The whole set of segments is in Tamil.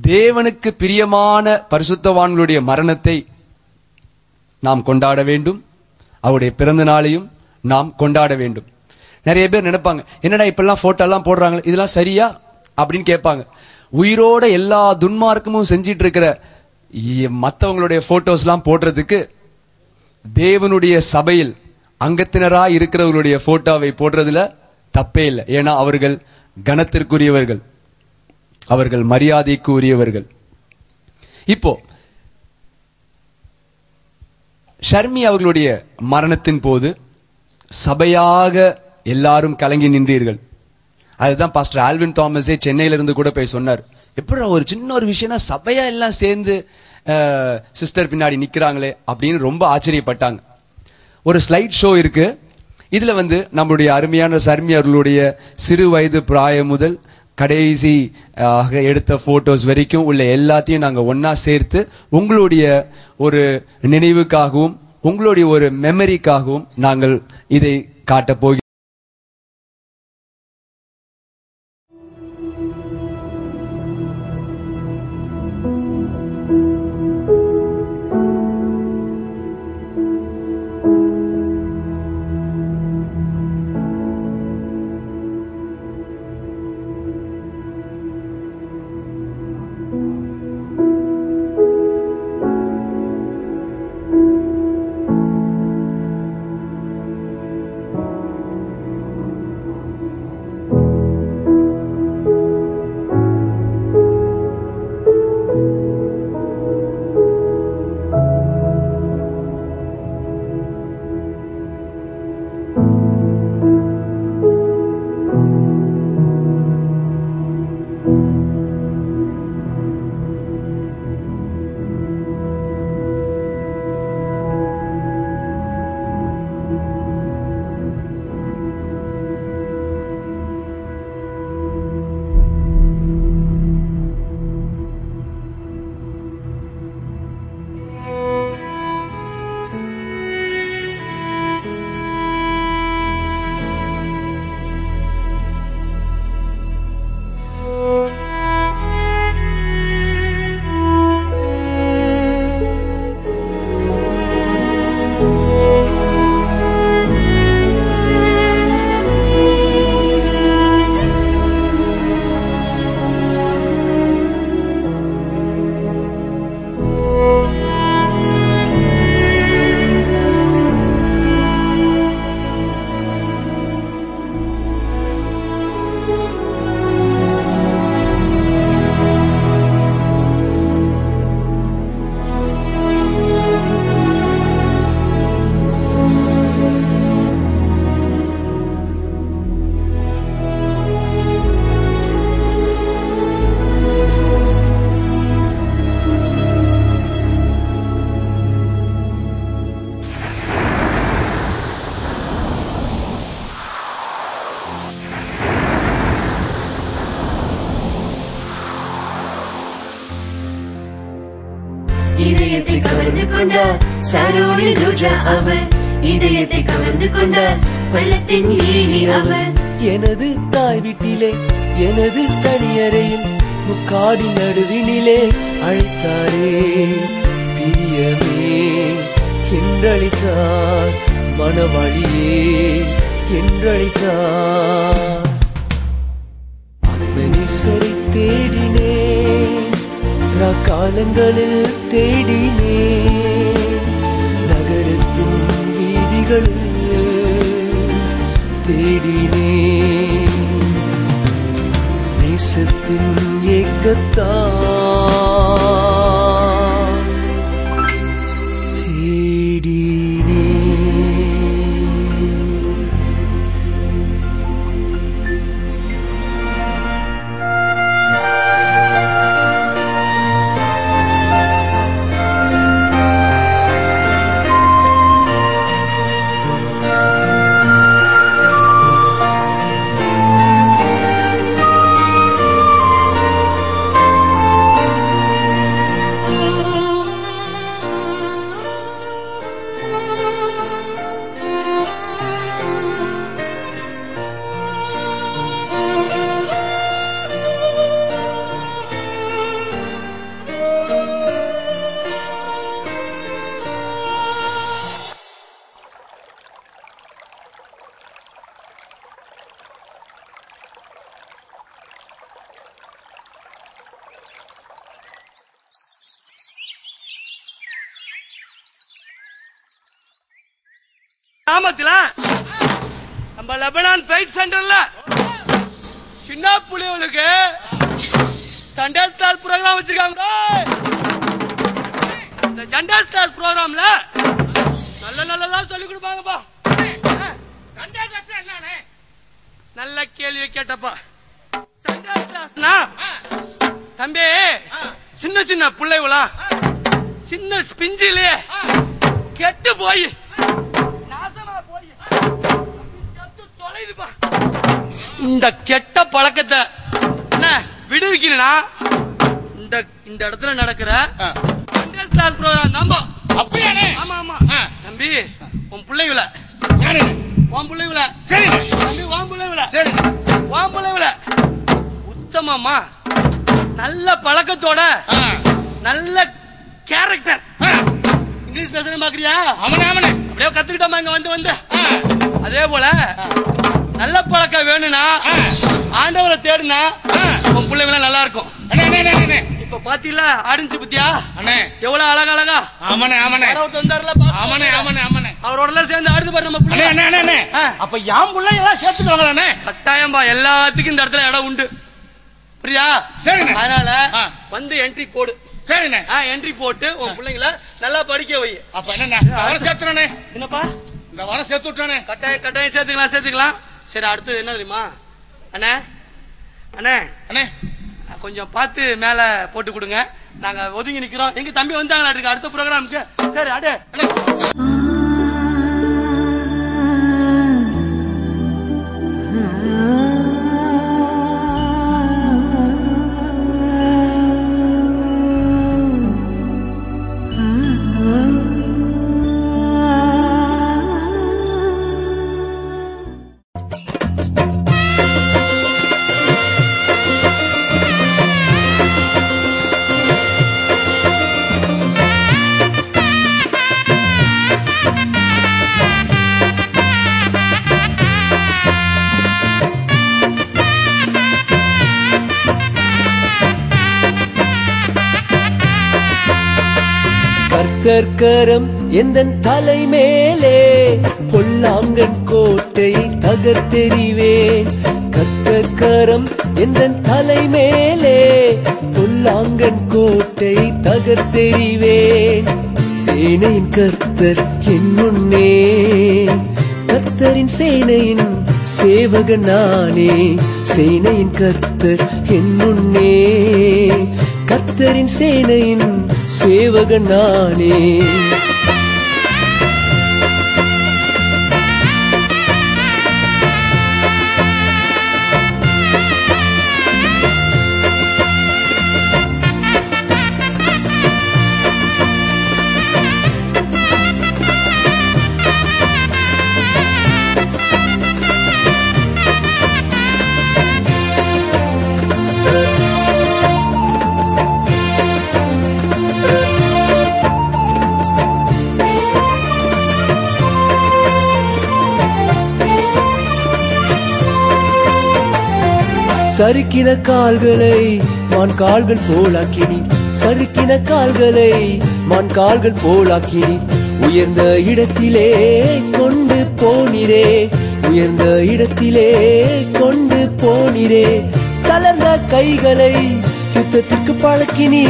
தேவனுக்கு பிரியமான பரிசுத்தவான்களுடைய மரணத்தை நாம் கொண்டாட வேண்டும். அவருடைய பிறந்த நாளையும் நாம் கொண்டாட வேண்டும். நிறைய பேர் நினைப்பாங்க, என்னடா இப்பெல்லாம் போட்டோ எல்லாம் போடுறாங்க, இதெல்லாம் சரியா அப்படின்னு கேட்பாங்க. உயிரோட எல்லா துன்மார்க்கமும் செஞ்சிட்டு இருக்கிற மற்றவங்களுடைய போட்டோஸ் எல்லாம் போடுறதுக்கு தேவனுடைய சபையில் அங்கத்தினரா இருக்கிறவர்களுடைய போட்டோவை போடுறதுல தப்பே இல்லை. ஏன்னா அவர்கள் கனத்திற்குரியவர்கள், அவர்கள் மரியாதைக்கு உரியவர்கள். இப்போ ஷர்மி அவர்களுடைய மரணத்தின் போது சபையாக எல்லாரும் கலங்கி நின்றீர்கள். அதுதான் பாஸ்டர் ஆல்வின் தாமஸே சென்னையிலிருந்து கூட போய் சொன்னார். எப்படி ஒரு சின்ன ஒரு விஷயம்னா சபையா எல்லாம் சேர்ந்து சிஸ்டர் பின்னாடி நிக்கிறாங்களே அப்படின்னு ரொம்ப ஆச்சரியப்பட்டாங்க. ஒரு ஸ்லைட் ஷோ இருக்கு. இதுல நம்மளுடைய அருமையான ஷர்மி அவர்களுடைய சிறு வயது பிராயம் முதல் கடைசி எடுத்த போட்டோஸ் வரைக்கும் உள்ள எல்லாத்தையும் நாங்க ஒன்னா சேர்த்து உங்களுடைய ஒரு நினைவுக்காகவும் உங்களுடைய ஒரு மெமரிக்காகவும் நாங்கள் இதை காட்ட போகிறோம். இதயத்தை கவர்ந்து கொண்டார் சாரோனின் ரோஜா அவர். இதயத்தை கவர்ந்து கொண்டார் பள்ளத்தின் ஏணி அவர். எனது தாய் வீட்டிலே எனது தனியறையில் முக்காடி நடுவினிலே அழைத்தாரே பிரியமே என்றழைத்தார், மனவழியே என்றழைத்தார். மனிசரை தேடினே காலங்களில் தேடினே, நகரத்தின் வீதிகளில் தேடினே, நேசத்தின் ஏக்கத்தால் தேடினே. கிராமத்துல நம்ம லெபனான் ஃபைட் சென்டர்ல சின்ன புள்ளைகளுக்கு சண்டே ஸ்டார் ப்ரோக்ராம் வச்சிருக்காங்க. இந்த சண்டே ஸ்டார் ப்ரோக்ராம்ல நல்லதா சொல்லி கொடுப்பாங்கப்பா. நல்ல கேள்வி கேட்டப்பா. சண்டே கிளாஸ்னா தம்பி சின்ன சின்ன பிள்ளைகளா சின்ன பிஞ்சிலே கெட்டு போய் நாசமா போய் கெட்டு தொலைதுப்பா. இந்த கெட்ட பழக்கத்தை என்ன விடுவிக்கணும்னா இந்த இடத்துல நடக்கிற சண்டே கிளாஸ் ப்ரோக்ராம் நம்ப. அப்படியே ஆமா ஆமா தம்பி உன் பிள்ளைகள உத்தமமா நல்ல பழக்கத்தோட நல்ல கேரக்டர் இங்கிலீஷ் பேசுறேன் பாக்குறியா? அப்படியே கத்துக்கிட்டோமா இங்க வந்து அதே போல நல்ல பழக்கம் வேணும்னா ஆண்டவரை தேடுனா உன் பிள்ளைங்க நல்லா இருக்கும். இப்ப பாத்தீங்களா ஆடிச்சு பத்தியா எவ்வளவு அழகா அவரோட சேர்ந்து ஆடுது பாரு நம்ம பிள்ளை. அப்ப யாம் பிள்ளை எல்லாம் சேர்த்துக்கோங்களே கட்டாயம்பா. எல்லாத்துக்கும் இந்த இடத்துல இடம் உண்டு புரியா? சரிங்க. அதனால வந்து என்ட்ரி போடு. சரிங்க. என்ட்ரி போட்டு உன் பிள்ளைங்கள நல்லா படிக்க வை. அப்ப என்ன சேர்த்துறானே என்னப்பா இந்த வாரம் சேர்த்து விட்டானே? கட்டாயம் சேர்த்துக்கலாம். சரி அடுத்து என்ன தெரியுமா அண்ணே அண்ணே அண்ணே கொஞ்சம் பார்த்து மேல போட்டு கொடுங்க. நாங்க ஒதுங்கி நிக்கிறோம். எங்க தம்பி வந்தாங்களா இருக்கு அடுத்த ப்ரோக்ராமுக்கு. சரி அடே கர்க்கரம் எந்தன் தலை மேலே பொல்லாங்கன் கோட்டையை தகர்த்தெறிவேன். கர்க்கரம் எந்தன் தலை மேலே பொல்லாங்கன் கோட்டையை தகர்த்தெறிவேன். சேனையின் கர்த்தர் என் முன்னே கர்த்தரின் சேனையின் சேவகன் நானே. சேனையின் கர்த்தர் என் முன்னே கர்த்தரின் சேனையின் சேவகன் நானே. சறுக்கின கால்களை மான் கால்கள் போலாக்கினி. சறுக்கின கால்களை மான் கால்கள் போலாக்கினி. உயர்ந்த இடத்திலே கொண்டு போனிரே. உயர்ந்த இடத்திலே கொண்டு போனிரே. தளர்ந்த கைகளை யுத்தத்திற்கு பழக்கினி.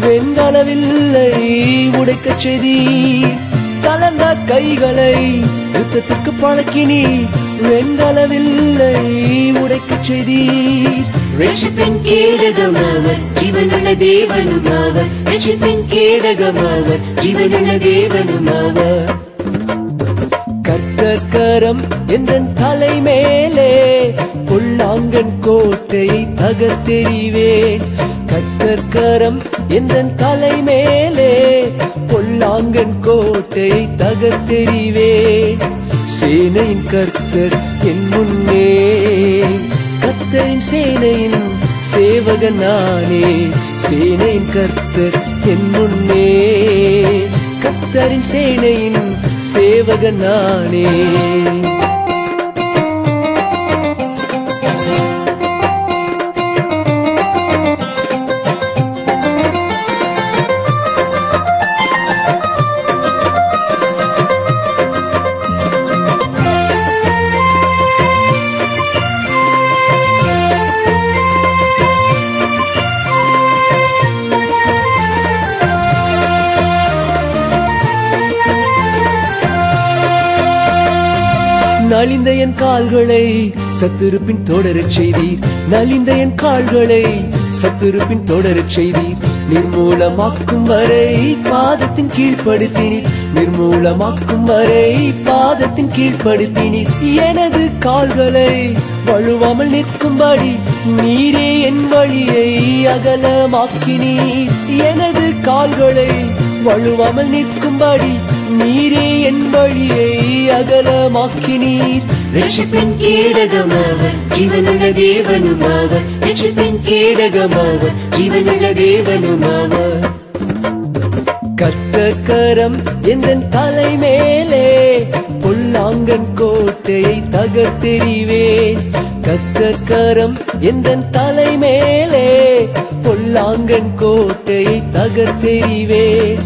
வெண்கலவில்லை உடைக்கச் செய்தி. தளர்ந்த கைகளை யுத்தத்திற்கு பழக்கினி. வெண்கலவில்லை உடைக்கச் செய்தி. ரட்சிப்பின் கேடகமாவர் ஜீவனுள்ள தேவனுமாவர். ரட்சிப்பின் கேடகமாவர் ஜீவனுள்ள தேவனுமாவர். கர்த்தர் எந்தன் தலை மேலே பொல்லாங்கன் கோட்டையை தகர்த்தெறிவேன். கர்த்தர் எந்தன் தலை மேலே பொல்லாங்கன் கோட்டையை தகர்த்தெறிவேன். சேனையின் கர்த்தர் என் முன்னே கர்த்தரின் சேனையின் சேவகன் நானே. சேனையின் கர்த்தர் என் முன்னே கர்த்தரின் சேனையின் சேவகன் நானே. நலிந்த என் கால்களை சத்துருப்பின் தொடரச் செய்தீர். நலிந்த என் கால்களை சத்துருப்பின் தொடரச் செய்தீர். நிர்மூலமாக்கும் வரை பாதத்தின் கீழ்ப்படுத்தினீர். நிர்மூலமாக்கும் வரை பாதத்தின் கீழ்ப்படுத்தினீர். எனது கால்களை வழுவாமல் நிற்கும்படி நீரே என் வழியை அகலமாக்கினீர். எனது கால்களை வழுவாமல் நிற்கும்படி நீரே என் வழியை அகலமாக்கினீர். ரட்சிப்பின் கேடகமாவர் ஜீவனுள்ள தேவனுமாவர். ரட்சிப்பின் கேடகமாவர் ஜீவனுள்ள தேவனுமாவர். கர்த்தர் கரம் எந்தன் தலை மேலே பொல்லாங்கன் கோட்டையை தகர்த்தெறிவேன். கர்த்தர் கரம் எந்தன் தலை மேலே பொல்லாங்கன் கோட்டையை தகர்த்தெறிவேன்.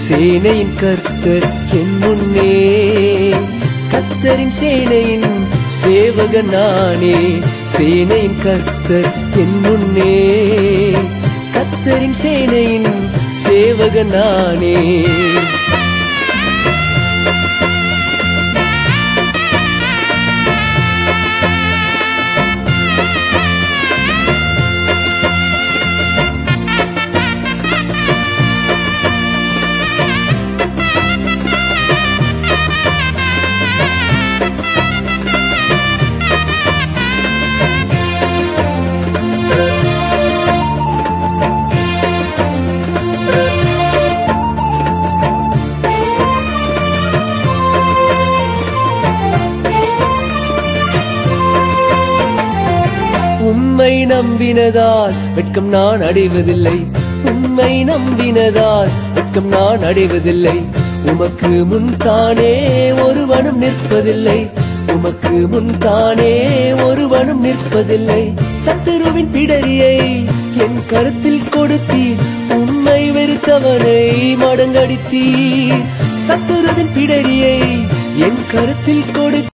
சேனையின் கர்த்தர் என் முன்னே, கர்த்தரின் சேனையின் சேவகன் நானே. சேனையின் கர்த்தர் என் முன்னே, கர்த்தரின் சேனையின் சேவகன் நானே. உம்மை நம்பினதால் வெட்கம் நான் அடைவதில்லை. உம்மை நம்பினதால் வெட்கம் நான் அடைவதில்லை. உமக்கு முன்தானே ஒருவனும் நிற்பதில்லை. உமக்கு முன்தானே ஒருவனும் நிற்பதில்லை. சத்துருவின் பிடரியை என் கருத்தில் கொடுத்தீர். உம்மை வெறுத்தவனை மடங்கடித்தீர். சத்துருவின் பிடரியை என் கருத்தில் கொடுத்தீர்.